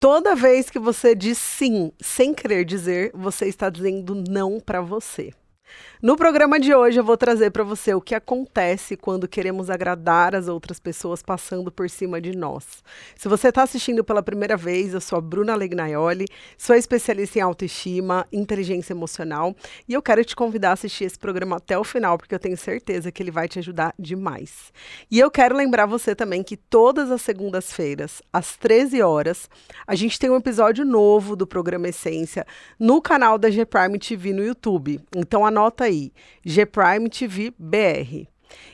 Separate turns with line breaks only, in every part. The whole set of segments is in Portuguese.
Toda vez que você diz sim sem querer dizer, você está dizendo não para você. No programa de hoje eu vou trazer para você o que acontece quando queremos agradar as outras pessoas passando por cima de nós. Se você está assistindo pela primeira vez, eu sou a Bruna Legnaioli, sou especialista em autoestima, inteligência emocional e eu quero te convidar a assistir esse programa até o final, porque eu tenho certeza que ele vai te ajudar demais. E eu quero lembrar você também que todas as segundas-feiras, às 13 horas, a gente tem um episódio novo do programa Essência no canal da G-Prime TV no YouTube. Então anota aí, G-Prime TV BR.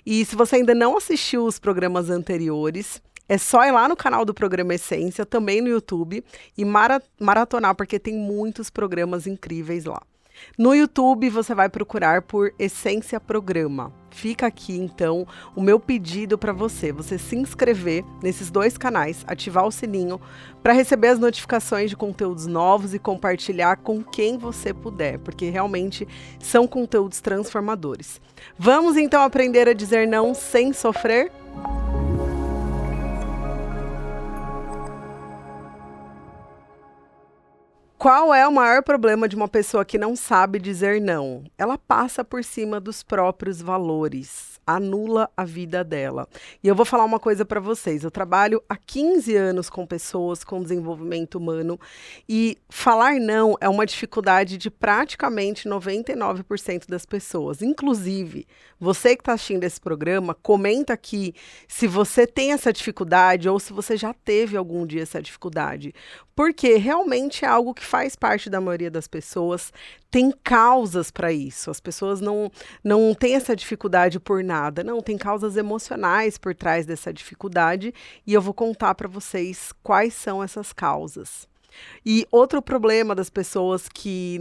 E se você ainda não assistiu os programas anteriores, é só ir lá no canal do programa Essência, também no YouTube, e maratonar, porque tem muitos programas incríveis lá. No YouTube, você vai procurar por Essência Programa. Fica aqui, então, o meu pedido para você se inscrever nesses dois canais, ativar o sininho para receber as notificações de conteúdos novos e compartilhar com quem você puder, porque realmente são conteúdos transformadores. Vamos, então, aprender a dizer não sem sofrer? Qual é o maior problema de uma pessoa que não sabe dizer não? Ela passa por cima dos próprios valores, anula a vida dela. E eu vou falar uma coisa para vocês. Eu trabalho há 15 anos com pessoas com desenvolvimento humano e falar não é uma dificuldade de praticamente 99% das pessoas. Inclusive, você que está assistindo esse programa, comenta aqui se você tem essa dificuldade ou se você já teve algum dia essa dificuldade. Porque realmente é algo que faz parte da maioria das pessoas, tem causas para isso. As pessoas não têm essa dificuldade por nada, não, tem causas emocionais por trás dessa dificuldade e eu vou contar para vocês quais são essas causas. E outro problema das pessoas que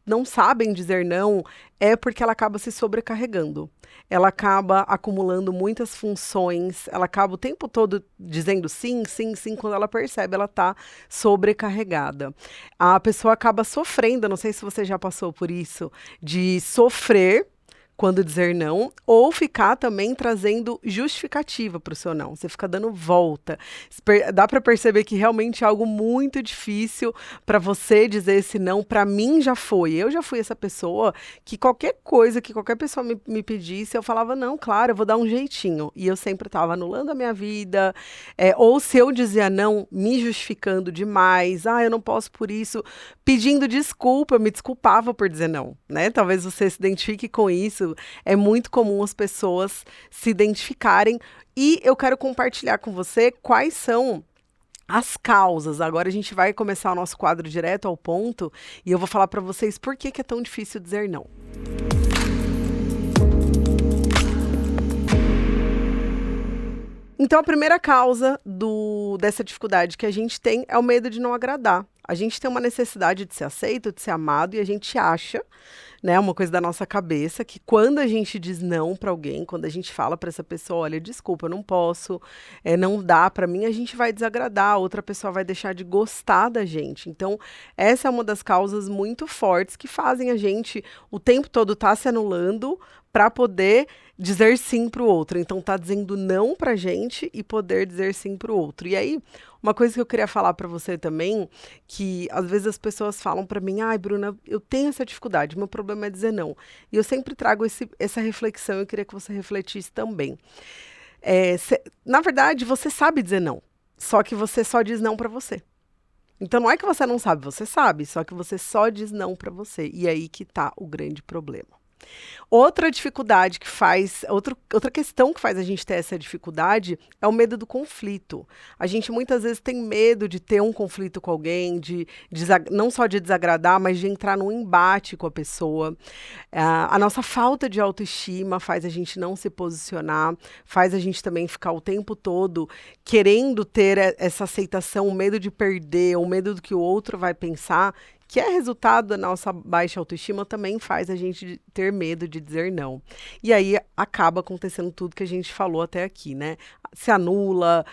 não sabem dizer não é porque ela acaba se sobrecarregando. Ela acaba acumulando muitas funções, ela acaba o tempo todo dizendo sim, sim, sim, quando ela percebe, ela está sobrecarregada. A pessoa acaba sofrendo, não sei se você já passou por isso, de sofrer quando dizer não, ou ficar também trazendo justificativa para o seu não. Você fica dando volta. Dá para perceber que realmente é algo muito difícil para você dizer esse não. Para mim já foi. Eu já fui essa pessoa que qualquer coisa que qualquer pessoa me pedisse, eu falava, não, claro, eu vou dar um jeitinho. E eu sempre estava anulando a minha vida. Ou se eu dizia não, me justificando demais. Ah, eu não posso por isso. Pedindo desculpa, eu me desculpava por dizer não, né? Talvez você se identifique com isso. É muito comum as pessoas se identificarem e eu quero compartilhar com você quais são as causas. Agora a gente vai começar o nosso quadro direto ao ponto e eu vou falar para vocês por que é tão difícil dizer não. Então, a primeira causa dessa dificuldade que a gente tem é o medo de não agradar. A gente tem uma necessidade de ser aceito, de ser amado, e a gente acha, né, uma coisa da nossa cabeça, que quando a gente diz não para alguém, quando a gente fala para essa pessoa, olha, desculpa, eu não posso, não dá para mim, a gente vai desagradar, a outra pessoa vai deixar de gostar da gente. Então, essa é uma das causas muito fortes que fazem a gente o tempo todo estar se anulando para poder dizer sim para o outro. Então, tá dizendo não para a gente e poder dizer sim para o outro. E aí, uma coisa que eu queria falar para você também, que às vezes as pessoas falam para mim, ai, Bruna, eu tenho essa dificuldade, meu problema é dizer não. E eu sempre trago essa reflexão, eu queria que você refletisse também. Na verdade, você sabe dizer não, só que você só diz não para você. Então, não é que você não sabe, você sabe, só que você só diz não para você. E aí que tá o grande problema. Outra dificuldade que faz, outra questão que faz a gente ter essa dificuldade é o medo do conflito. A gente muitas vezes tem medo de ter um conflito com alguém, não só de desagradar, mas de entrar num embate com a pessoa. A nossa falta de autoestima faz a gente não se posicionar, faz a gente também ficar o tempo todo querendo ter essa aceitação, o medo de perder, o medo do que o outro vai pensar, que é resultado da nossa baixa autoestima, também faz a gente ter medo de dizer não. E aí acaba acontecendo tudo que a gente falou até aqui, né? Se anula,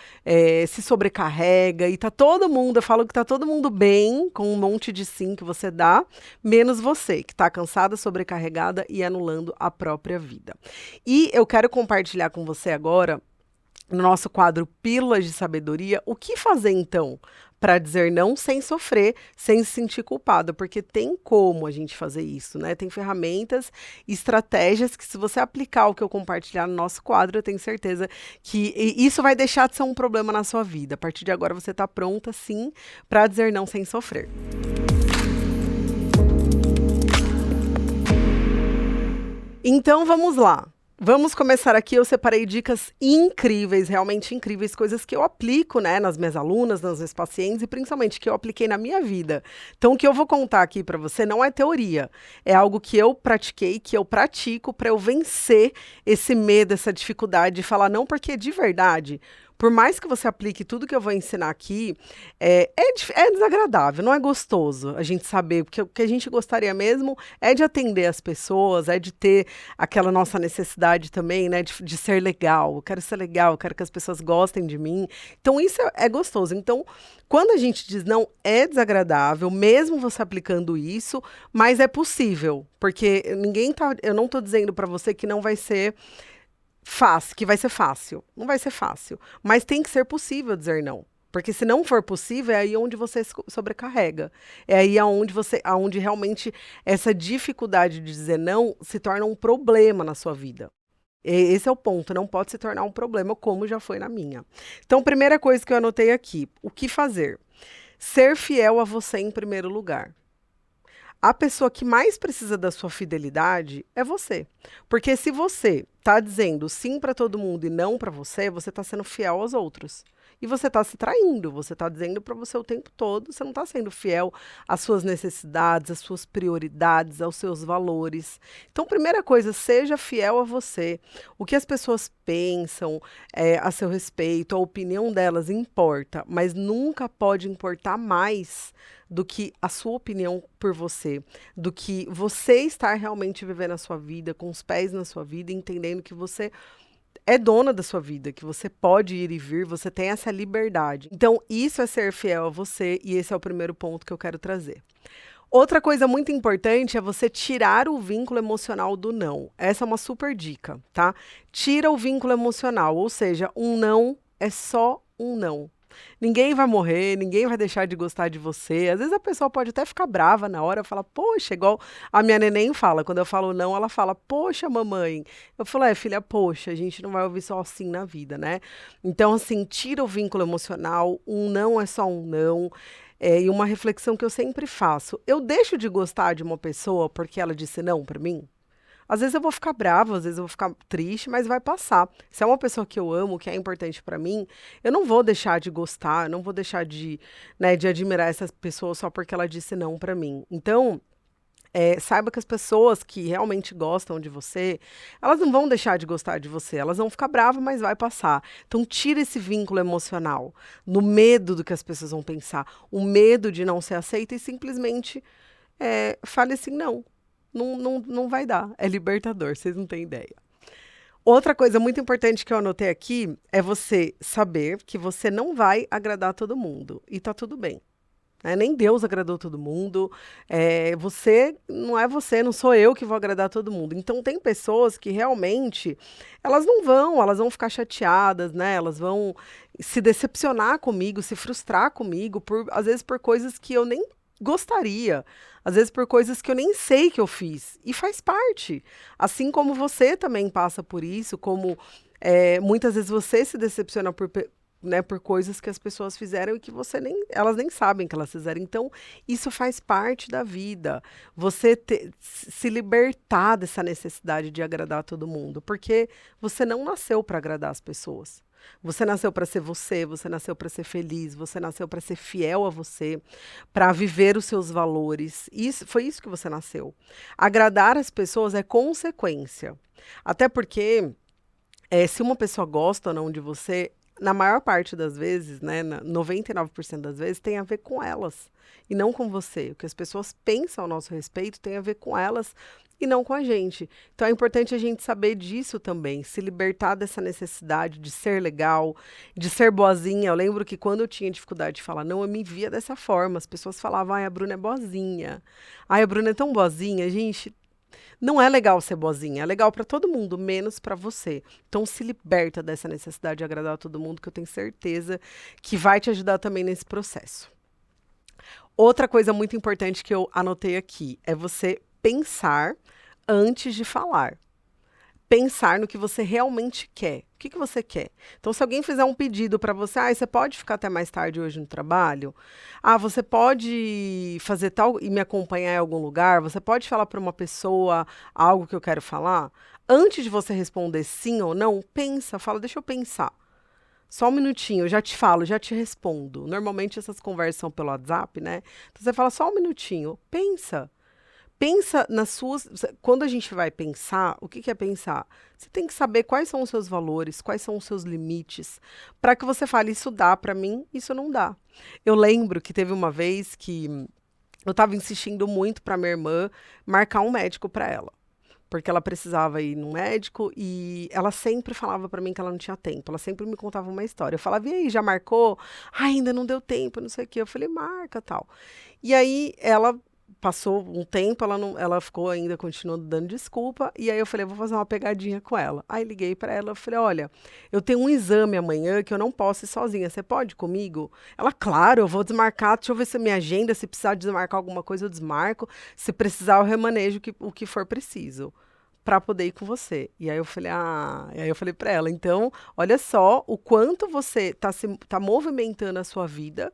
se sobrecarrega, e tá todo mundo, eu falo que tá todo mundo bem com um monte de sim que você dá, menos você, que tá cansada, sobrecarregada e anulando a própria vida. E eu quero compartilhar com você agora, no nosso quadro Pílulas de Sabedoria, o que fazer então para dizer não sem sofrer, sem se sentir culpada, porque tem como a gente fazer isso, né? Tem ferramentas, estratégias que se você aplicar o que eu compartilhar no nosso quadro, eu tenho certeza que isso vai deixar de ser um problema na sua vida. A partir de agora você está pronta, sim, para dizer não sem sofrer. Então vamos lá. Vamos começar aqui. Eu separei dicas incríveis, realmente incríveis, coisas que eu aplico, né, nas minhas alunas, nas minhas pacientes e principalmente que eu apliquei na minha vida. Então, o que eu vou contar aqui para você não é teoria, é algo que eu pratiquei, que eu pratico para eu vencer esse medo, essa dificuldade de falar não, porque de verdade. Por mais que você aplique tudo que eu vou ensinar aqui, é desagradável, não é gostoso a gente saber, porque o que a gente gostaria mesmo é de atender as pessoas, é de ter aquela nossa necessidade também, né, de ser legal. Eu quero ser legal, eu quero que as pessoas gostem de mim. Então, isso é gostoso. Então, quando a gente diz não, é desagradável, mesmo você aplicando isso, mas é possível, porque eu não estou dizendo para você que não vai ser fácil, que vai ser fácil. Não vai ser fácil. Mas tem que ser possível dizer não. Porque se não for possível, é aí onde você sobrecarrega. É aí aonde realmente essa dificuldade de dizer não se torna um problema na sua vida. Esse é o ponto, não pode se tornar um problema, como já foi na minha. Então, primeira coisa que eu anotei aqui, o que fazer? Ser fiel a você em primeiro lugar. A pessoa que mais precisa da sua fidelidade é você. Porque se você está dizendo sim para todo mundo e não para você, você está sendo fiel aos outros. E você está se traindo, você está dizendo para você o tempo todo, você não está sendo fiel às suas necessidades, às suas prioridades, aos seus valores. Então, primeira coisa, seja fiel a você. O que as pessoas pensam a seu respeito, a opinião delas importa, mas nunca pode importar mais do que a sua opinião por você, do que você estar realmente vivendo a sua vida, com os pés na sua vida, entendendo que você é dona da sua vida, que você pode ir e vir, você tem essa liberdade. Então, isso é ser fiel a você e esse é o primeiro ponto que eu quero trazer. Outra coisa muito importante é você tirar o vínculo emocional do não. Essa é uma super dica, tá? Tira o vínculo emocional, ou seja, um não é só um não. Ninguém vai morrer, ninguém vai deixar de gostar de você. Às vezes a pessoa pode até ficar brava na hora, falar, poxa, igual a minha neném fala, quando eu falo não, ela fala, poxa, mamãe. Eu falo, filha, poxa, a gente não vai ouvir só assim na vida, né? Então, assim, tira o vínculo emocional, um não é só um não. E uma reflexão que eu sempre faço, eu deixo de gostar de uma pessoa porque ela disse não pra mim? Às vezes eu vou ficar brava, às vezes eu vou ficar triste, mas vai passar. Se é uma pessoa que eu amo, que é importante pra mim, eu não vou deixar de gostar, eu não vou deixar de, né, de admirar essa pessoa só porque ela disse não pra mim. Então, saiba que as pessoas que realmente gostam de você, elas não vão deixar de gostar de você, elas vão ficar bravas, mas vai passar. Então, tira esse vínculo emocional, no medo do que as pessoas vão pensar, o medo de não ser aceita e simplesmente fale assim, não. Não vai dar. É libertador, vocês não têm ideia. Outra coisa muito importante que eu anotei aqui é você saber que você não vai agradar todo mundo. E tá tudo bem. Nem Deus agradou todo mundo. Não sou eu que vou agradar todo mundo. Então tem pessoas que realmente elas vão ficar chateadas, né? Elas vão se decepcionar comigo, se frustrar comigo, às vezes por coisas que eu nem gostaria, às vezes por coisas que eu nem sei que eu fiz, e faz parte, assim como você também passa por isso, como muitas vezes você se decepciona por coisas que as pessoas fizeram e que elas nem sabem que elas fizeram, então isso faz parte da vida, você se libertar dessa necessidade de agradar todo mundo, porque você não nasceu para agradar as pessoas. Você nasceu para ser você nasceu para ser feliz, você nasceu para ser fiel a você, para viver os seus valores. Foi isso que você nasceu. Agradar as pessoas é consequência. Até porque, se uma pessoa gosta ou não de você, na maior parte das vezes, né, 99% das vezes, tem a ver com elas e não com você. O que as pessoas pensam ao nosso respeito tem a ver com elas e não com a gente. Então é importante a gente saber disso também, se libertar dessa necessidade de ser legal, de ser boazinha. Eu lembro que quando eu tinha dificuldade de falar não, eu me via dessa forma. As pessoas falavam, ai, a Bruna é boazinha. Ai, a Bruna é tão boazinha. Gente, Não é legal ser boazinha, é legal pra todo mundo, menos pra você. Então se liberta dessa necessidade de agradar todo mundo, que eu tenho certeza que vai te ajudar também nesse processo. Outra coisa muito importante que eu anotei aqui é você pensar antes de falar. Pensar no que você realmente quer. O que você quer? Então, se alguém fizer um pedido para você, você pode ficar até mais tarde hoje no trabalho? Você pode fazer tal e me acompanhar em algum lugar? Você pode falar para uma pessoa algo que eu quero falar? Antes de você responder sim ou não, pensa, fala, deixa eu pensar. Só um minutinho, eu já te falo, já te respondo. Normalmente essas conversas são pelo WhatsApp, né? Então você fala só um minutinho, pensa. Pensa nas suas. Quando a gente vai pensar, o que que é pensar? Você tem que saber quais são os seus valores, quais são os seus limites, para que você fale, isso dá para mim, isso não dá. Eu lembro que teve uma vez que eu estava insistindo muito para minha irmã marcar um médico para ela. Porque ela precisava ir num médico e ela sempre falava para mim que ela não tinha tempo. Ela sempre me contava uma história. Eu falava, e aí, já marcou? Ainda não deu tempo, não sei o quê. Eu falei, marca, tal. E aí ela passou um tempo, ela ficou ainda continuando dando desculpa. E aí eu falei, vou fazer uma pegadinha com ela. Aí liguei para ela, eu falei, olha, eu tenho um exame amanhã que eu não posso ir sozinha. Você pode ir comigo? Ela, claro, eu vou desmarcar. Deixa eu ver se a minha agenda, se precisar desmarcar alguma coisa, eu desmarco. Se precisar, eu remanejo o que for preciso para poder ir com você. E aí eu falei, para ela, então, olha só o quanto você tá movimentando a sua vida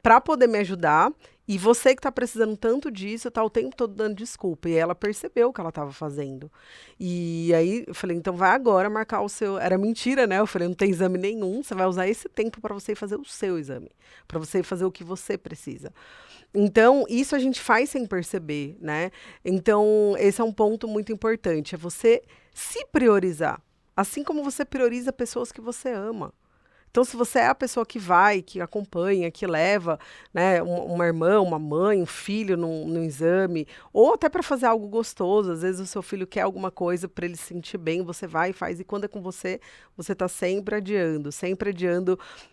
para poder me ajudar. E você que tá precisando tanto disso, tá o tempo todo dando desculpa. E ela percebeu o que ela estava fazendo. E aí eu falei, então vai agora marcar o seu. Era mentira, né? Eu falei, não tem exame nenhum. Você vai usar esse tempo para você ir fazer o seu exame, para você ir fazer o que você precisa. Então, isso a gente faz sem perceber, né? Então, esse é um ponto muito importante, é você se priorizar, assim como você prioriza pessoas que você ama. Então, se você é a pessoa que vai, que acompanha, que leva, né, uma irmã, uma mãe, um filho num exame, ou até para fazer algo gostoso, às vezes o seu filho quer alguma coisa para ele se sentir bem, você vai e faz, e quando é com você, você está sempre adiando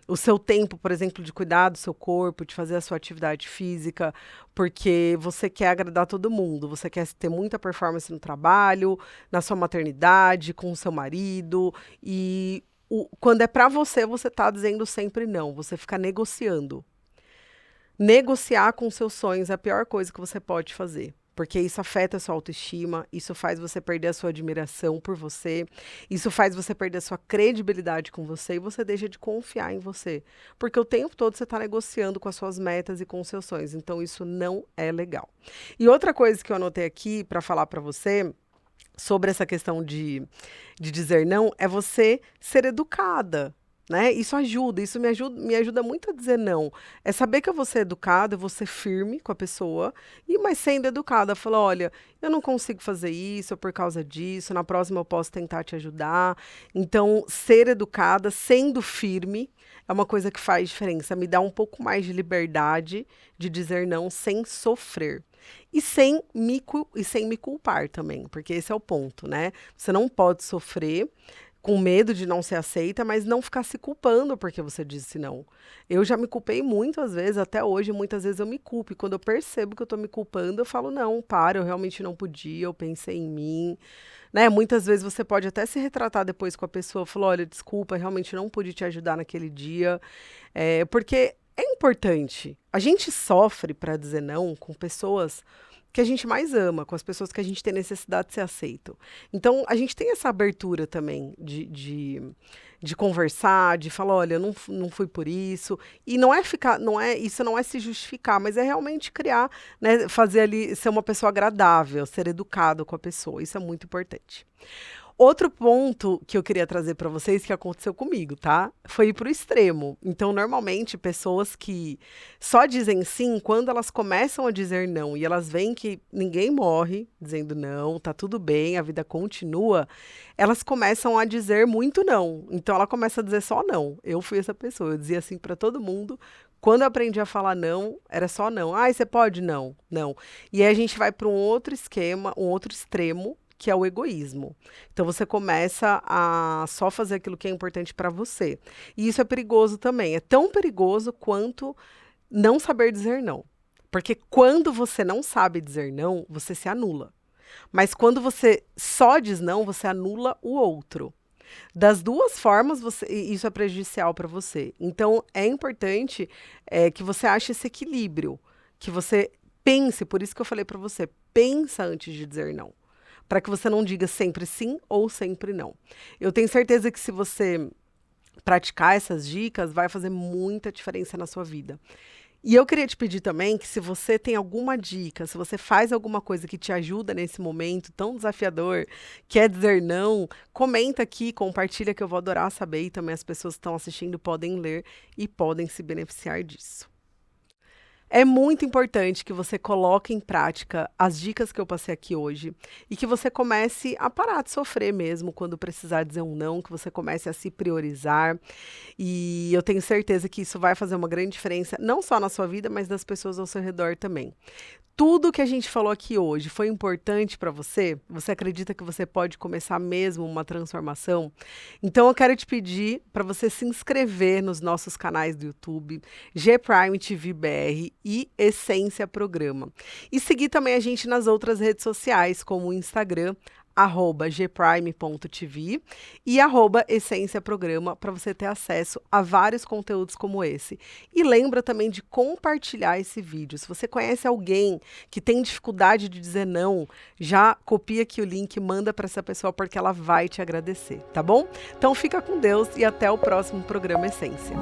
o seu tempo, por exemplo, de cuidar do seu corpo, de fazer a sua atividade física, porque você quer agradar todo mundo, você quer ter muita performance no trabalho, na sua maternidade, com o seu marido, e quando é pra você, você tá dizendo sempre não. Você fica negociando. Negociar com seus sonhos é a pior coisa que você pode fazer. Porque isso afeta a sua autoestima, isso faz você perder a sua admiração por você, isso faz você perder a sua credibilidade com você e você deixa de confiar em você. Porque o tempo todo você está negociando com as suas metas e com os seus sonhos. Então isso não é legal. E outra coisa que eu anotei aqui para falar para você sobre essa questão de dizer não é você ser educada, né? Isso ajuda, me ajuda muito a dizer não. É saber que eu vou ser educada, eu vou ser firme com a pessoa, mas sendo educada, falar, olha, eu não consigo fazer isso por causa disso, na próxima eu posso tentar te ajudar. Então, ser educada, sendo firme, é uma coisa que faz diferença, me dá um pouco mais de liberdade de dizer não sem sofrer. E sem me culpar também, porque esse é o ponto, né? Você não pode sofrer com medo de não ser aceita, mas não ficar se culpando porque você disse não. Eu já me culpei muitas vezes, até hoje, muitas vezes eu me culpo. E quando eu percebo que eu tô me culpando, eu falo, não, para, eu realmente não podia, eu pensei em mim. Né? Muitas vezes você pode até se retratar depois com a pessoa, falar, olha, desculpa, realmente não pude te ajudar naquele dia. Porque é importante. A gente sofre para dizer não com pessoas que a gente mais ama, com as pessoas que a gente tem necessidade de ser aceito. Então, a gente tem essa abertura também de conversar, de falar, olha, eu não fui por isso. E isso não é se justificar, mas é realmente criar, né, fazer ali, ser uma pessoa agradável, ser educado com a pessoa. Isso é muito importante. Outro ponto que eu queria trazer para vocês que aconteceu comigo, tá? Foi ir pro extremo. Então, normalmente, pessoas que só dizem sim, quando elas começam a dizer não e elas veem que ninguém morre dizendo não, tá tudo bem, a vida continua, elas começam a dizer muito não. Então, ela começa a dizer só não. Eu fui essa pessoa, eu dizia assim para todo mundo. Quando eu aprendi a falar não, era só não. Você pode? Não, não. E aí a gente vai para um outro esquema, um outro extremo, que é o egoísmo. Então você começa a só fazer aquilo que é importante para você. E isso é perigoso também. É tão perigoso quanto não saber dizer não. Porque quando você não sabe dizer não, você se anula. Mas quando você só diz não, você anula o outro. Das duas formas, isso é prejudicial para você. Então, é importante que você ache esse equilíbrio, que você pense, por isso que eu falei para você, pensa antes de dizer não, para que você não diga sempre sim ou sempre não. Eu tenho certeza que se você praticar essas dicas, vai fazer muita diferença na sua vida. E eu queria te pedir também que se você tem alguma dica, se você faz alguma coisa que te ajuda nesse momento tão desafiador, quer dizer não, comenta aqui, compartilha que eu vou adorar saber e também as pessoas que estão assistindo podem ler e podem se beneficiar disso. É muito importante que você coloque em prática as dicas que eu passei aqui hoje e que você comece a parar de sofrer mesmo quando precisar dizer um não, que você comece a se priorizar. E eu tenho certeza que isso vai fazer uma grande diferença, não só na sua vida, mas das pessoas ao seu redor também. Tudo que a gente falou aqui hoje foi importante para você? Você acredita que você pode começar mesmo uma transformação? Então eu quero te pedir para você se inscrever nos nossos canais do YouTube, G Prime TV BR e Essência Programa. E seguir também a gente nas outras redes sociais, como o Instagram, @gprime.tv e @essência programa para você ter acesso a vários conteúdos como esse. E lembra também de compartilhar esse vídeo. Se você conhece alguém que tem dificuldade de dizer não, já copia aqui o link e manda para essa pessoa porque ela vai te agradecer, tá bom? Então fica com Deus e até o próximo programa Essência.